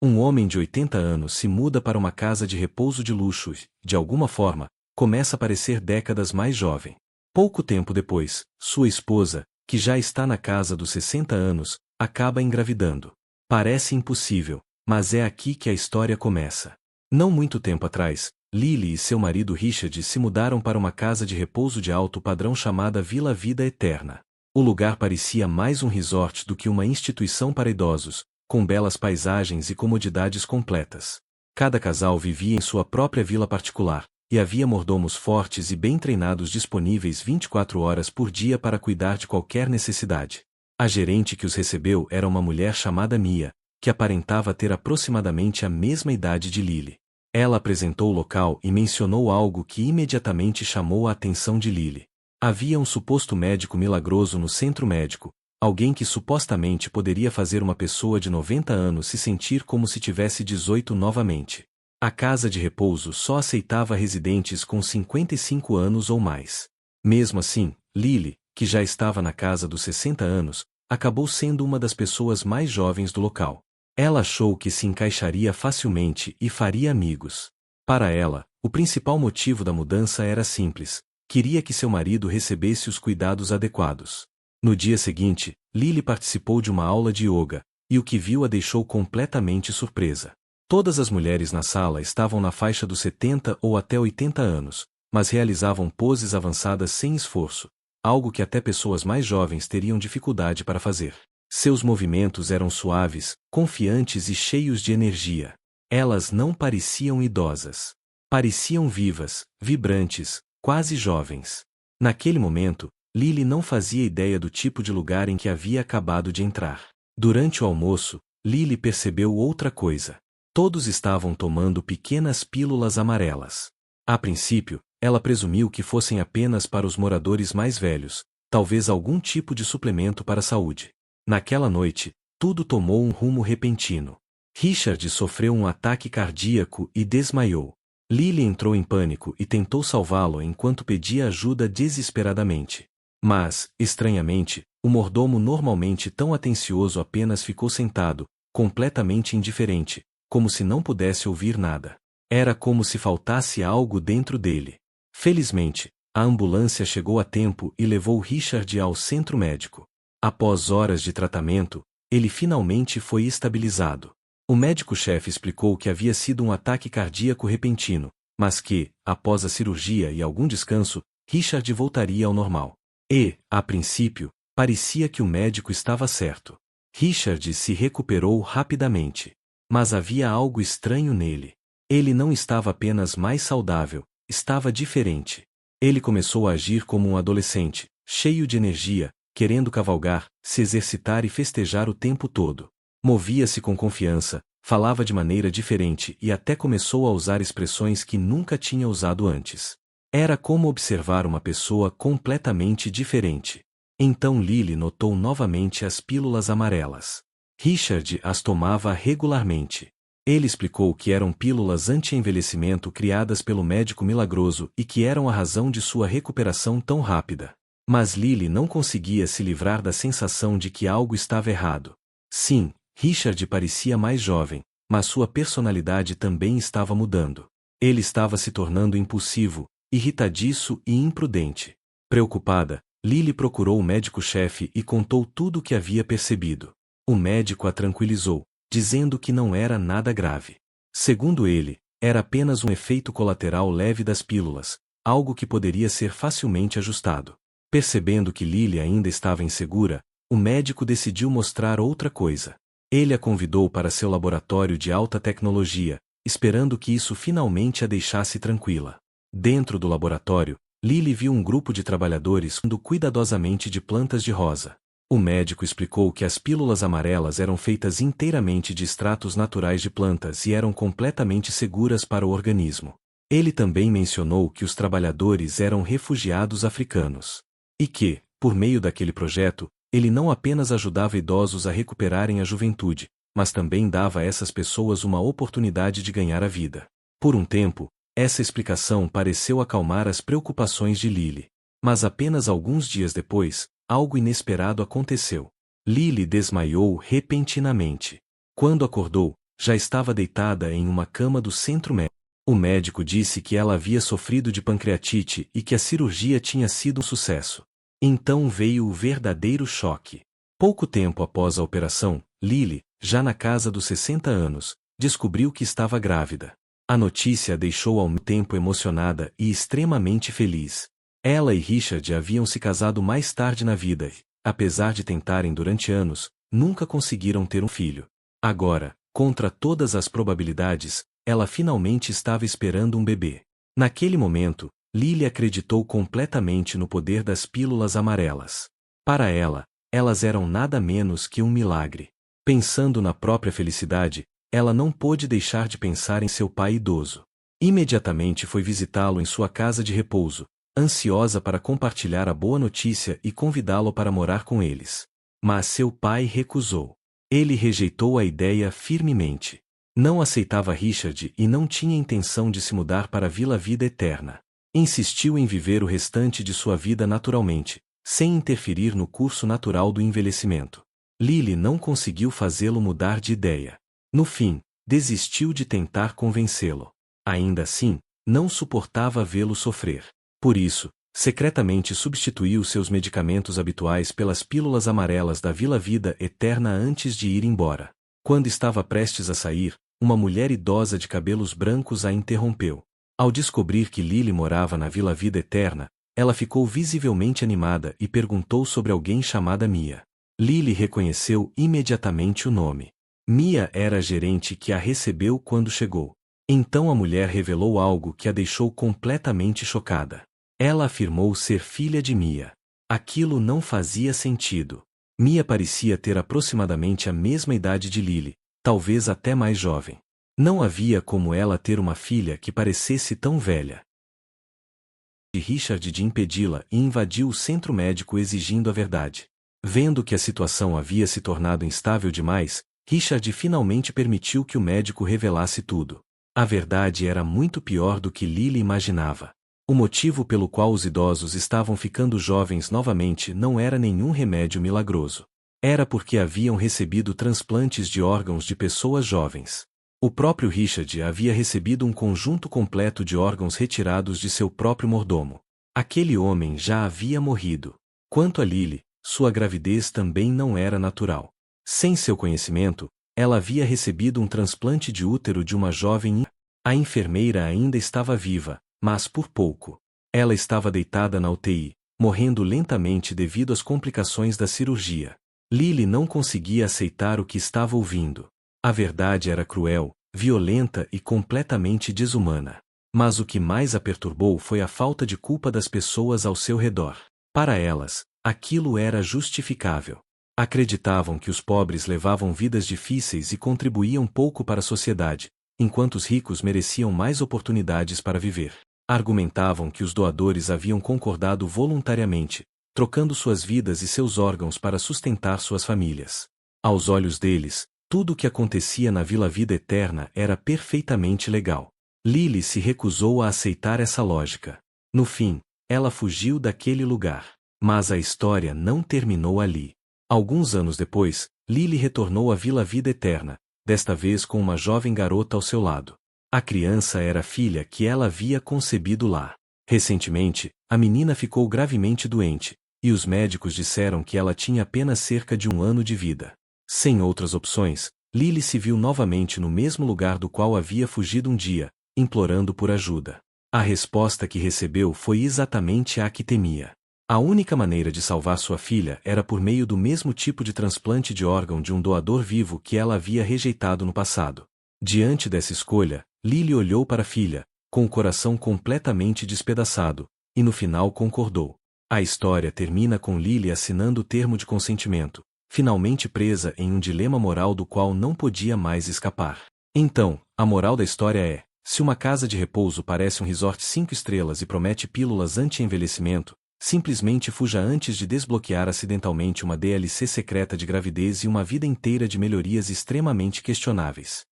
Um homem de 80 anos se muda para uma casa de repouso de luxo e, de alguma forma, começa a parecer décadas mais jovem. Pouco tempo depois, sua esposa, que já está na casa dos 60 anos, acaba engravidando. Parece impossível, mas é aqui que a história começa. Não muito tempo atrás, Lily e seu marido Richard se mudaram para uma casa de repouso de alto padrão chamada Vila Vida Eterna. O lugar parecia mais um resort do que uma instituição para idosos, com belas paisagens e comodidades completas. Cada casal vivia em sua própria vila particular, e havia mordomos fortes e bem treinados disponíveis 24 horas por dia para cuidar de qualquer necessidade. A gerente que os recebeu era uma mulher chamada Mia, que aparentava ter aproximadamente a mesma idade de Lily. Ela apresentou o local e mencionou algo que imediatamente chamou a atenção de Lily. Havia um suposto médico milagroso no centro médico, alguém que supostamente poderia fazer uma pessoa de 90 anos se sentir como se tivesse 18 novamente. A casa de repouso só aceitava residentes com 55 anos ou mais. Mesmo assim, Lily, que já estava na casa dos 60 anos, acabou sendo uma das pessoas mais jovens do local. Ela achou que se encaixaria facilmente e faria amigos. Para ela, o principal motivo da mudança era simples: queria que seu marido recebesse os cuidados adequados. No dia seguinte, Lily participou de uma aula de yoga, e o que viu a deixou completamente surpresa. Todas as mulheres na sala estavam na faixa dos 70 ou até 80 anos, mas realizavam poses avançadas sem esforço, algo que até pessoas mais jovens teriam dificuldade para fazer. Seus movimentos eram suaves, confiantes e cheios de energia. Elas não pareciam idosas. Pareciam vivas, vibrantes, quase jovens. Naquele momento, Lily não fazia ideia do tipo de lugar em que havia acabado de entrar. Durante o almoço, Lily percebeu outra coisa. Todos estavam tomando pequenas pílulas amarelas. A princípio, ela presumiu que fossem apenas para os moradores mais velhos, talvez algum tipo de suplemento para a saúde. Naquela noite, tudo tomou um rumo repentino. Richard sofreu um ataque cardíaco e desmaiou. Lily entrou em pânico e tentou salvá-lo enquanto pedia ajuda desesperadamente. Mas, estranhamente, o mordomo normalmente tão atencioso apenas ficou sentado, completamente indiferente, como se não pudesse ouvir nada. Era como se faltasse algo dentro dele. Felizmente, a ambulância chegou a tempo e levou Richard ao centro médico. Após horas de tratamento, ele finalmente foi estabilizado. O médico-chefe explicou que havia sido um ataque cardíaco repentino, mas que, após a cirurgia e algum descanso, Richard voltaria ao normal. E, a princípio, parecia que o médico estava certo. Richard se recuperou rapidamente. Mas havia algo estranho nele. Ele não estava apenas mais saudável, estava diferente. Ele começou a agir como um adolescente, cheio de energia, querendo cavalgar, se exercitar e festejar o tempo todo. Movia-se com confiança, falava de maneira diferente e até começou a usar expressões que nunca tinha usado antes. Era como observar uma pessoa completamente diferente. Então Lily notou novamente as pílulas amarelas. Richard as tomava regularmente. Ele explicou que eram pílulas anti-envelhecimento criadas pelo médico milagroso e que eram a razão de sua recuperação tão rápida. Mas Lily não conseguia se livrar da sensação de que algo estava errado. Sim, Richard parecia mais jovem, mas sua personalidade também estava mudando. Ele estava se tornando impulsivo, irritadiço e imprudente. Preocupada, Lily procurou o médico-chefe e contou tudo o que havia percebido. O médico a tranquilizou, dizendo que não era nada grave. Segundo ele, era apenas um efeito colateral leve das pílulas, algo que poderia ser facilmente ajustado. Percebendo que Lily ainda estava insegura, o médico decidiu mostrar outra coisa. Ele a convidou para seu laboratório de alta tecnologia, esperando que isso finalmente a deixasse tranquila. Dentro do laboratório, Lily viu um grupo de trabalhadores cuidando cuidadosamente de plantas de rosa. O médico explicou que as pílulas amarelas eram feitas inteiramente de extratos naturais de plantas e eram completamente seguras para o organismo. Ele também mencionou que os trabalhadores eram refugiados africanos. E que, por meio daquele projeto, ele não apenas ajudava idosos a recuperarem a juventude, mas também dava a essas pessoas uma oportunidade de ganhar a vida. Por um tempo, essa explicação pareceu acalmar as preocupações de Lily. Mas apenas alguns dias depois, algo inesperado aconteceu. Lily desmaiou repentinamente. Quando acordou, já estava deitada em uma cama do centro médico. O médico disse que ela havia sofrido de pancreatite e que a cirurgia tinha sido um sucesso. Então veio o verdadeiro choque. Pouco tempo após a operação, Lily, já na casa dos 60 anos, descobriu que estava grávida. A notícia a deixou ao mesmo tempo emocionada e extremamente feliz. Ela e Richard haviam se casado mais tarde na vida e, apesar de tentarem durante anos, nunca conseguiram ter um filho. Agora, contra todas as probabilidades, ela finalmente estava esperando um bebê. Naquele momento, Lily acreditou completamente no poder das pílulas amarelas. Para ela, elas eram nada menos que um milagre. Pensando na própria felicidade, ela não pôde deixar de pensar em seu pai idoso. Imediatamente foi visitá-lo em sua casa de repouso, ansiosa para compartilhar a boa notícia e convidá-lo para morar com eles. Mas seu pai recusou. Ele rejeitou a ideia firmemente. Não aceitava Richard e não tinha intenção de se mudar para a Vila Vida Eterna. Insistiu em viver o restante de sua vida naturalmente, sem interferir no curso natural do envelhecimento. Lily não conseguiu fazê-lo mudar de ideia. No fim, desistiu de tentar convencê-lo. Ainda assim, não suportava vê-lo sofrer. Por isso, secretamente substituiu seus medicamentos habituais pelas pílulas amarelas da Vila Vida Eterna antes de ir embora. Quando estava prestes a sair, uma mulher idosa de cabelos brancos a interrompeu. Ao descobrir que Lily morava na Vila Vida Eterna, ela ficou visivelmente animada e perguntou sobre alguém chamada Mia. Lily reconheceu imediatamente o nome. Mia era a gerente que a recebeu quando chegou. Então a mulher revelou algo que a deixou completamente chocada. Ela afirmou ser filha de Mia. Aquilo não fazia sentido. Mia parecia ter aproximadamente a mesma idade de Lily, talvez até mais jovem. Não havia como ela ter uma filha que parecesse tão velha. Richard de impedi-la e invadiu o centro médico exigindo a verdade. Vendo que a situação havia se tornado instável demais, Richard finalmente permitiu que o médico revelasse tudo. A verdade era muito pior do que Lily imaginava. O motivo pelo qual os idosos estavam ficando jovens novamente não era nenhum remédio milagroso. Era porque haviam recebido transplantes de órgãos de pessoas jovens. O próprio Richard havia recebido um conjunto completo de órgãos retirados de seu próprio mordomo. Aquele homem já havia morrido. Quanto a Lily, sua gravidez também não era natural. Sem seu conhecimento, ela havia recebido um transplante de útero de uma jovem. A enfermeira ainda estava viva, mas por pouco. Ela estava deitada na UTI, morrendo lentamente devido às complicações da cirurgia. Lily não conseguia aceitar o que estava ouvindo. A verdade era cruel, violenta e completamente desumana. Mas o que mais a perturbou foi a falta de culpa das pessoas ao seu redor. Para elas, aquilo era justificável. Acreditavam que os pobres levavam vidas difíceis e contribuíam pouco para a sociedade, enquanto os ricos mereciam mais oportunidades para viver. Argumentavam que os doadores haviam concordado voluntariamente, trocando suas vidas e seus órgãos para sustentar suas famílias. Aos olhos deles, tudo o que acontecia na Vila Vida Eterna era perfeitamente legal. Lily se recusou a aceitar essa lógica. No fim, ela fugiu daquele lugar. Mas a história não terminou ali. Alguns anos depois, Lily retornou à Vila Vida Eterna, desta vez com uma jovem garota ao seu lado. A criança era a filha que ela havia concebido lá. Recentemente, a menina ficou gravemente doente, e os médicos disseram que ela tinha apenas cerca de 1 ano de vida. Sem outras opções, Lily se viu novamente no mesmo lugar do qual havia fugido um dia, implorando por ajuda. A resposta que recebeu foi exatamente a que temia. A única maneira de salvar sua filha era por meio do mesmo tipo de transplante de órgão de um doador vivo que ela havia rejeitado no passado. Diante dessa escolha, Lily olhou para a filha, com o coração completamente despedaçado, e no final concordou. A história termina com Lily assinando o termo de consentimento, finalmente presa em um dilema moral do qual não podia mais escapar. Então, a moral da história é: se uma casa de repouso parece um resort 5 estrelas e promete pílulas anti-envelhecimento, simplesmente fuja antes de desbloquear acidentalmente uma DLC secreta de gravidez e uma vida inteira de melhorias extremamente questionáveis.